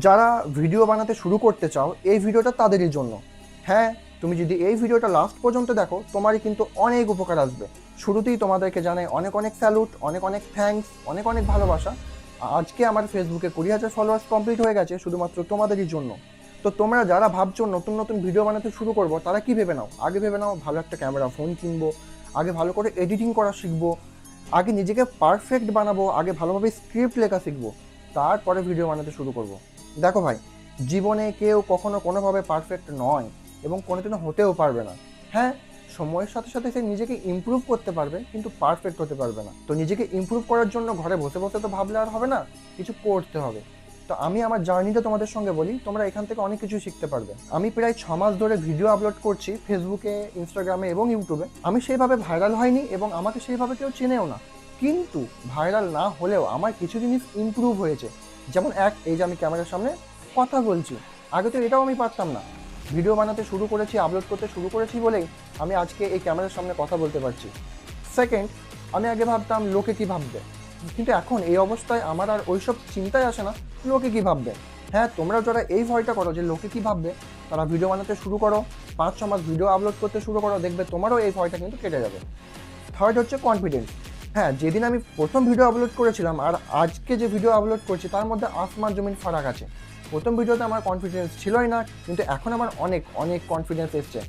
যারা ভিডিও বানাতে শুরু করতে চাও, এই ভিডিওটা তাদেরই জন্য। হ্যাঁ, তুমি যদি এই ভিডিওটা লাস্ট পর্যন্ত দেখো, তোমারই কিন্তু অনেক উপকার আসবে। শুরুতেই তোমাদেরকে জানাই অনেক অনেক স্যালুট, অনেক অনেক থ্যাঙ্কস, অনেক অনেক ভালোবাসা। আজকে আমার ফেসবুকে 20,000 ফলোয়ার্স কমপ্লিট হয়ে গেছে শুধুমাত্র তোমাদেরই জন্য। তো তোমরা যারা ভাবছো নতুন নতুন ভিডিও বানাতে শুরু করবো, তারা কি ভেবে নাও, আগে ভেবে নাও ভালো একটা ক্যামেরা ফোন কিনবো, আগে ভালো করে এডিটিং করা শিখবো, আগে নিজেকে পারফেক্ট বানাবো, আগে ভালোভাবে স্ক্রিপ্ট লেখা শিখবো, তারপরে ভিডিও বানাতে শুরু করবো। দেখো ভাই, জীবনে কেউ কখনো কোনোভাবে পারফেক্ট নয় এবং কোনোদিনও হতেও পারবে না। হ্যাঁ, সময়ের সাথে সাথে সে নিজেকে ইমপ্রুভ করতে পারবে, কিন্তু পারফেক্ট হতে পারবে না। তো নিজেকে ইমপ্রুভ করার জন্য ঘরে বসে বসে তো ভাবলে আর হবে না, কিছু করতে হবে। তো আমি আমার জার্নিটা তোমাদের সঙ্গে বলি, তোমরা এখান থেকে অনেক কিছু শিখতে পারবে। আমি প্রায় 6 মাস ধরে ভিডিও আপলোড করছি ফেসবুকে, ইনস্টাগ্রামে এবং ইউটিউবে। আমি সেইভাবে ভাইরাল হয়নি এবং আমাকে সেইভাবে কেউ চেনেও না, কিন্তু ভাইরাল না হলেও আমার কিছু জিনিস ইমপ্রুভ হয়েছে। যেমন এই যে আমি ক্যামেরার সামনে কথা বলছি, আগে তো এটাও আমি পারতাম না। ভিডিও বানাতে শুরু করেছি, আপলোড করতে শুরু করেছি বলেই আমি আজকে এই ক্যামেরার সামনে কথা বলতে পারছি। সেকেন্ড, আমি আগে ভাবতাম লোকে কি ভাববে, কিন্তু এখন এই অবস্থায় আমার আর ওইসব চিন্তাই আসে না লোকে কি ভাববে। হ্যাঁ, তোমরা যারা এই ভয়টা করো যে লোকে কি ভাববে, তারা ভিডিও বানাতে শুরু করো, 5-6 মাস ভিডিও আপলোড করতে শুরু করো, দেখবে তোমারও এই ভয়টা কিন্তু কেটে যাবে। থার্ড হচ্ছে কনফিডেন্স। হ্যাঁ, যেদিন আমি প্রথম ভিডিও আপলোড করেছিলাম আর আজকে যে ভিডিও আপলোড করছি, তার মধ্যে আসমান জমিন ফারাক আছে। প্রথম ভিডিওতে আমার কনফিডেন্স ছিলই না, কিন্তু এখন আমার অনেক অনেক কনফিডেন্স এসছে।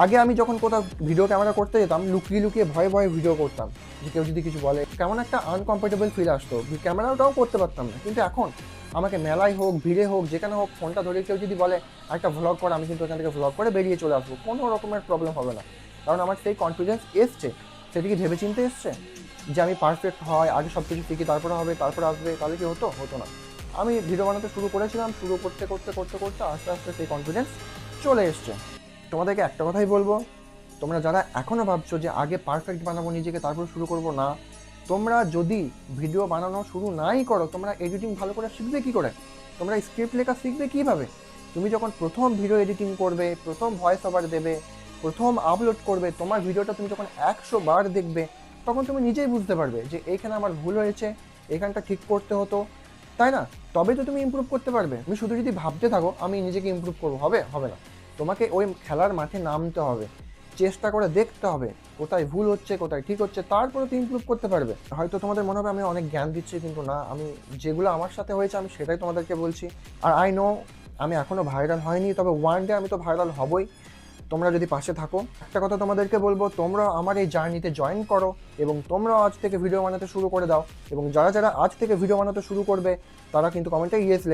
আগে আমি যখন কোথাও ভিডিও ক্যামেরা করতে যেতাম, লুকিয়ে লুকিয়ে ভয়ে ভয়ে ভিডিও করতাম, যে কেউ যদি কিছু বলে কেমন একটা আনকমফোর্টেবল ফিল আসতো, ক্যামেরাটাও করতে পারতাম না। কিন্তু এখন আমাকে মেলায় হোক, ভিড়ে হোক, যেখানে হোক, ফোনটা ধরে কেউ যদি বলে একটা ভ্লগ কর, আমি কিন্তু ওখান থেকে ভ্লগ করে বেরিয়ে চলে আসবো, কোনো রকমের প্রবলেম হবে না। কারণ আমার সেই কনফিডেন্স এসছে। সেটিকে ভেবে চিনতে এসছে যে আমি পারফেক্ট হয়, আগে সব কিছু শিখি, তারপরে হবে, তারপরে আসবে, তাহলে কি হতো? হতো না। আমি ভিডিও বানাতে শুরু করেছিলাম, শুরু করতে করতে করতে করতে আস্তে আস্তে সেই কনফিডেন্স চলে এসছে। তোমাদেরকে একটা কথাই বলবো, তোমরা যারা এখনও ভাবছো যে আগে পারফেক্ট বানাবো নিজেকে তারপর শুরু করবো, না। তোমরা যদি ভিডিও বানানো শুরু নাই করো, তোমরা এডিটিং ভালো করে শিখবে কী করে? তোমরা স্ক্রিপ্ট লেখা শিখবে কীভাবে? তুমি যখন প্রথম ভিডিও এডিটিং করবে, প্রথম ভয়েস ওভার দেবে, প্রথম আপলোড করবে, তোমার ভিডিওটা তুমি যখন 100 বার দেখবে, তখন তুমি নিজেই বুঝতে পারবে যে এইখানে আমার ভুল হয়েছে, এখানটা ঠিক করতে হতো, তাই না? তবে তো তুমি ইমপ্রুভ করতে পারবে। তুমি শুধু যদি ভাবতে থাকো আমি নিজেকে ইমপ্রুভ করবো, হবে? হবে না। তোমাকে ওই খেলার মাঠে নামতে হবে, চেষ্টা করে দেখতে হবে কোথায় ভুল হচ্ছে, কোথায় ঠিক হচ্ছে, তারপরে তুমি ইমপ্রুভ করতে পারবে। হয়তো তোমাদের মনে হবে আমি অনেক জ্ঞান দিচ্ছি, কিন্তু না, আমি যেগুলো আমার সাথে হয়েছে আমি সেটাই তোমাদেরকে বলছি। আর আই নো আমি এখনও ভাইরাল হয়নি, তবে ওয়ান ডে আমি তো ভাইরাল হবই, তোমরা যদি পাশে থাকো। একটা কথা তোমাদেরকে বলবো, তোমরা আমার এই জার্নিতে জয়েন করো এবং তোমরাও আজ থেকে ভিডিও বানাতে শুরু করে দাও। এবং যারা যারা আজ থেকে ভিডিও বানাতে শুরু করবে, তারা কিন্তু কমেন্টে ইয়েস লেখে